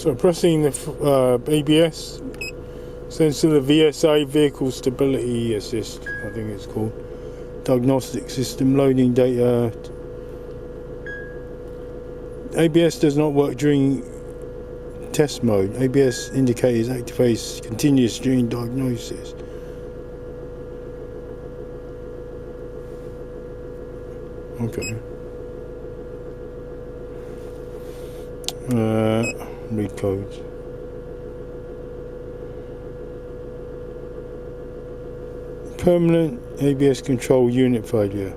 So pressing the ABS sensor, the VSA, Vehicle Stability Assist, I think it's called, diagnostic system, loading data. ABS does not work during test mode. ABS indicators activates continuous during diagnosis. Okay. Read codes. Permanent ABS control unit failure.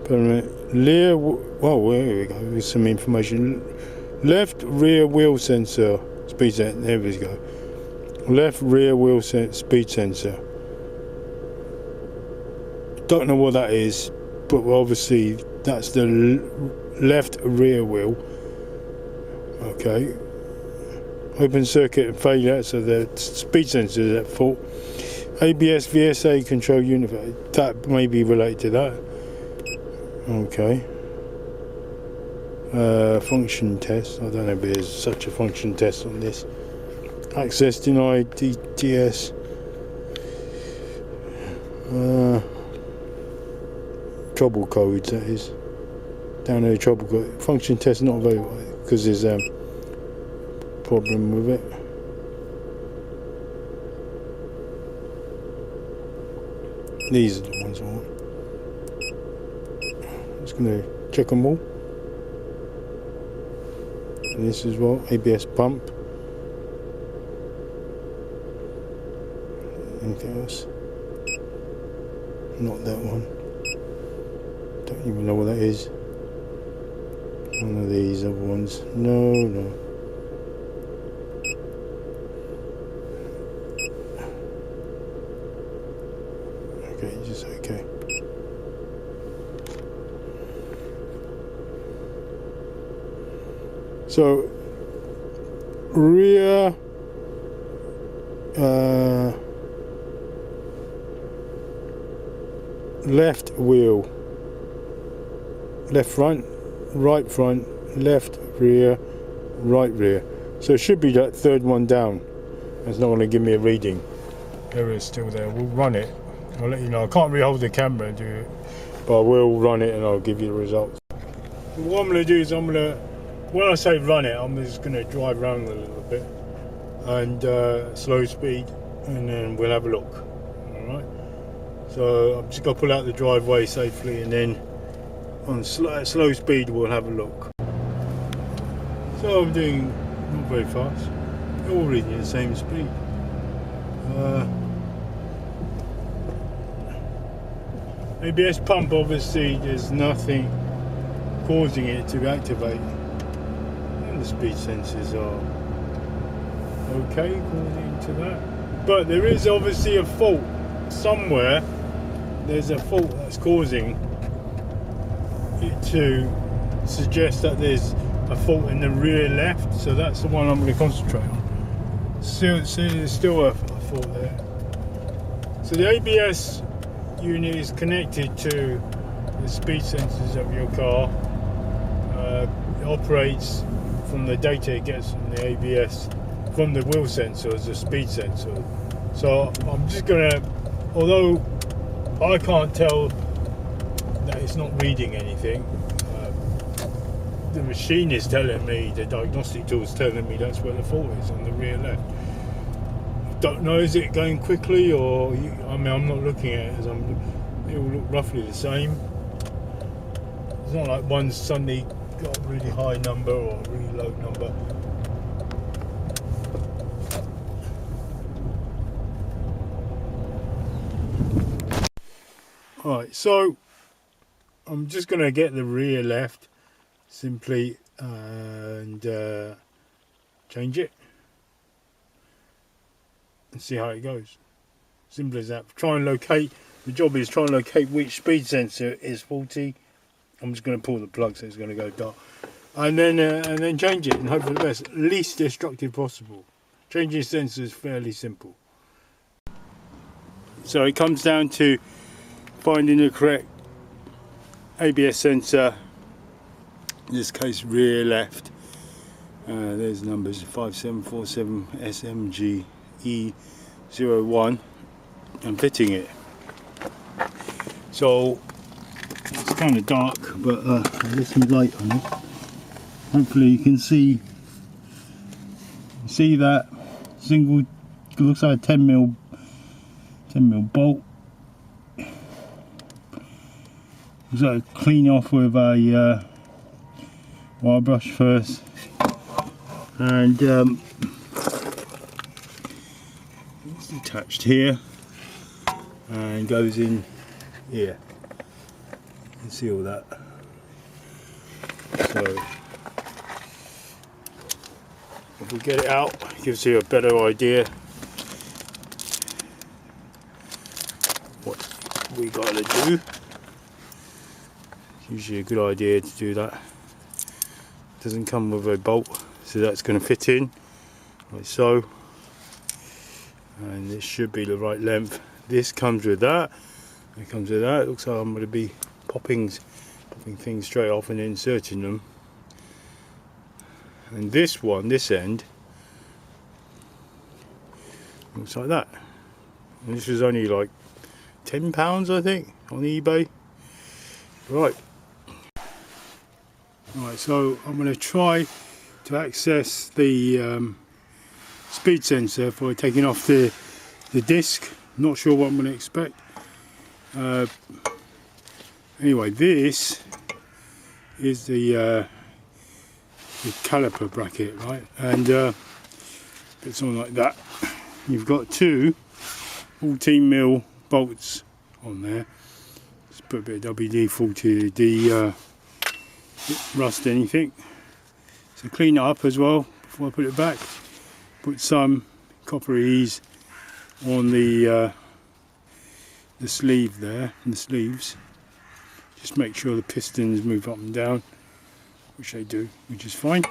Permanent rear. Oh, there we go. There's some information. Left rear wheel sensor speed sensor. There we go. Left rear wheel speed sensor. Don't know what that is, but obviously that's the left rear wheel. Okay. Open circuit failure, so the speed sensor is at fault. ABS VSA control unit, that may be related to that. Okay. Function test. I don't know if there's such a function test on this. Access denied. DTS. Trouble codes, that is. Down there, trouble code. Function test not available because there's a problem with it. These are the ones I want. I'm just going to check them all. And this as well, ABS pump. Anything else? Not that one. Don't even know what that is. One of these other ones. No. Okay, just okay. So rear left wheel, left front, right front, left rear, right rear. So it should be that third one down. It's not going to give me a reading. There it is, still there. We'll run it. I'll let you know. I can't really hold the camera and do it, but I will run it and I'll give you the results. What I'm going to do is when I say run it, I'm just going to drive around a little bit and slow speed, and then we'll have a look. Alright, so I'm just going to pull out the driveway safely, and then on slow speed we'll have a look. So I'm doing not very fast, all reading at the same speed. ABS pump, obviously there's nothing causing it to activate. The speed sensors are okay according to that, but there is obviously a fault somewhere. There's a fault that's causing it to suggest that there's a fault in the rear left, so that's the one I'm going to concentrate on. So there's still a fault there. So the ABS unit is connected to the speed sensors of your car. It operates from the data it gets from the ABS, from the wheel sensor as a speed sensor. So I'm just gonna, although I can't tell that it's not reading anything, the machine is telling me, the diagnostic tool is telling me that's where the fault is, on the rear left. Don't know, is it going quickly, or I mean, I'm not looking at it, it will look roughly the same. It's not like one's suddenly got a really high number or a really low number. Alright, so I'm just going to get the rear left simply and change it and see how it goes. Simple as that. Try and locate, the job is trying to locate which speed sensor is faulty. I'm just going to pull the plug so it's going to go dark, and then change it and hope for the best, least destructive possible. Changing sensors is fairly simple. So it comes down to finding the correct ABS sensor, in this case rear left, There's numbers 5747 SMG E01. I'm fitting it. So it's kind of dark, but there's some light on it. Hopefully you can see that single, looks like a 10mm bolt. Just got to clean off with a wire brush first, and it's attached here and goes in here. You can see all that. So if we get it out, it gives you a better idea what we got to do. It's usually a good idea to do that. It doesn't come with a bolt, so that's going to fit in like so, and this should be the right length. This comes with that. It comes with that. It looks like I'm going to be popping things straight off and inserting them. And this one, this end, looks like that. And this was only like £10, I think, on eBay. Right. Right, so I'm going to try to access the speed sensor for taking off the disc. Not sure what I'm going to expect. Anyway, this is the caliper bracket, right? And it's on like that. You've got two 14mm bolts on there. Just put a bit of WD-40 rust anything. So clean it up as well before I put it back. Put some copper ease on the sleeve there, and the sleeves. Just make sure the pistons move up and down, which they do, which is fine.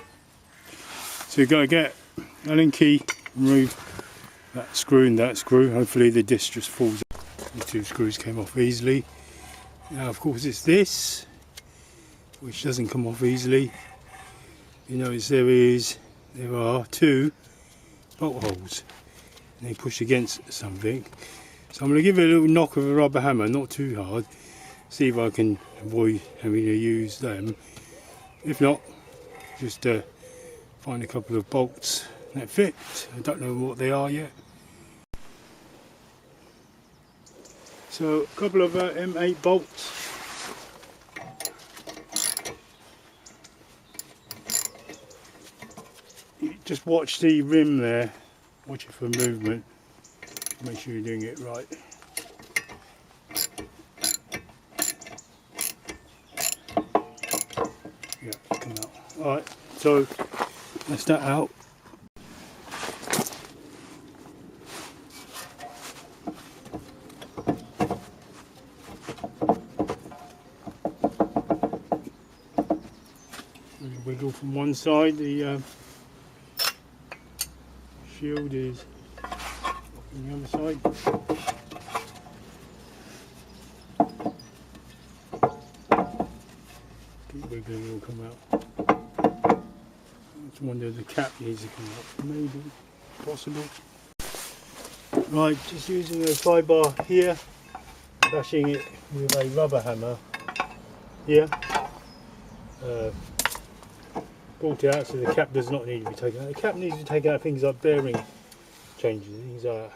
So you've got to get Allen key, remove that screw and that screw. Hopefully the disc just falls out. The two screws came off easily. Now of course it's this, which doesn't come off easily. You notice there are two bolt holes, and they push against something. So I'm going to give it a little knock with a rubber hammer, not too hard. See if I can avoid having to use them. If not, just find a couple of bolts that fit. I don't know what they are yet. So a couple of M8 bolts. Just watch the rim there, watch it for movement, make sure you're doing it right. Yeah, come out. Alright, so that's that out. Wiggle from one side, the shield is on the other side. Keep wiggling, it will come out. I just wonder if the cap needs to come out. Maybe, possible. Right, just using a pry bar here, bashing it with a rubber hammer here. Brought it out so the cap does not need to be taken out. The cap needs to take out things like bearing changes, things like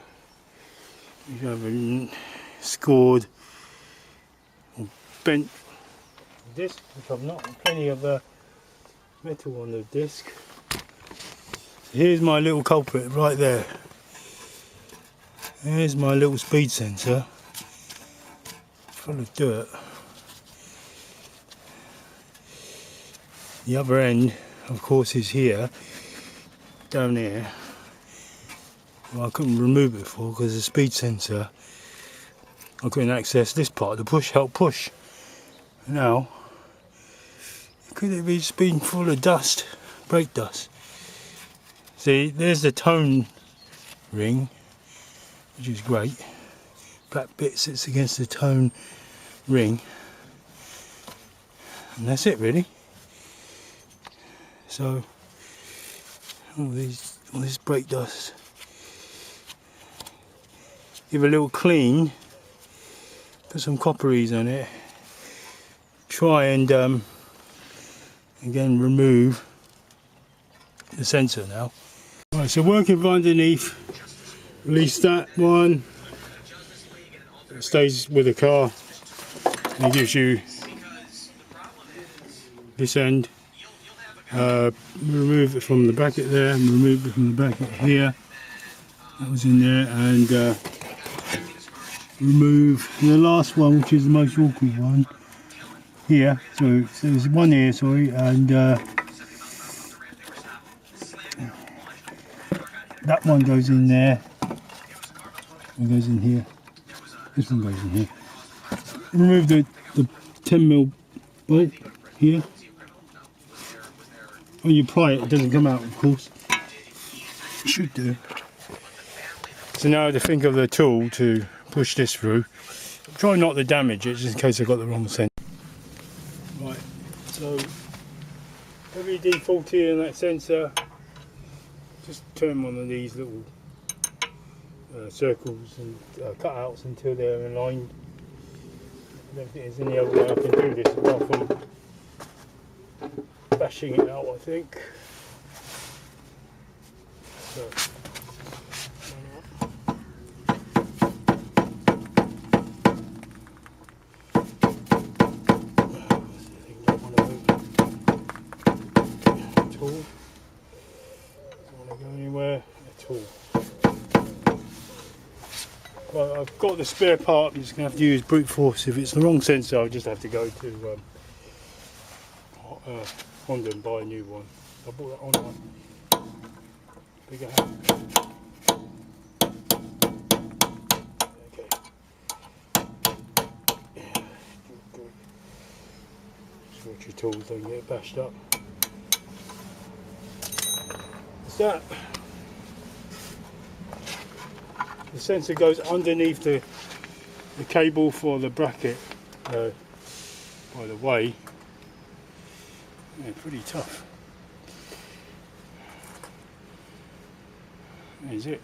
you have scored or bent disc, which I've not. Plenty of metal on the disc. Here's my little culprit right there. Here's my little speed sensor full of dirt. The other end, of course, is here, down here. Well, I couldn't remove it before because the speed sensor, I couldn't access this part, the push, help push. Now, could it be just been full of dust, brake dust? See, there's the tone ring, which is great. Black bit sits against the tone ring, and that's it really. So all this brake dust. Give a little clean, put some copperies on it, try and again remove the sensor now. Right, so working from underneath, release that one, it stays with the car and it gives you this end. Remove it from the bracket there, and remove it from the bracket here, that was in there, and remove the last one, which is the most awkward one here. So there's one here, sorry, and that one goes in there, it goes in here, this one goes in here. Remove the 10mm bolt here. When you pry it, it doesn't come out, of course. It should do. So now I have to think of the tool to push this through. Try not to damage it, just in case I got the wrong sensor. Right, so WD-40 on that sensor. Just turn one of these little circles and cutouts until they're aligned. I don't think there's any other way I can do this apart from bashing it out, I think. So, tool. Don't want to go anywhere at all. Well, I've got the spare part. I'm just going to have to use brute force. If it's the wrong sensor, I'll just have to go to Honda and buy a new one. I bought that online. Bigger hand. Okay. Yeah, good. Just watch your tools don't get bashed up. What's that? The sensor goes underneath the cable for the bracket, by the way. Yeah, pretty tough. That is it.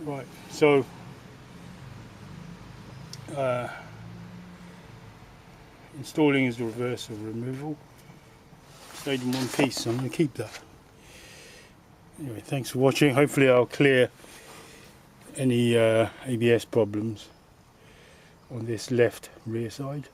Right, so installing is the reverse of removal. Stayed in one piece, so I'm going to keep that. Anyway, thanks for watching. Hopefully I'll clear any ABS problems on this left rear side.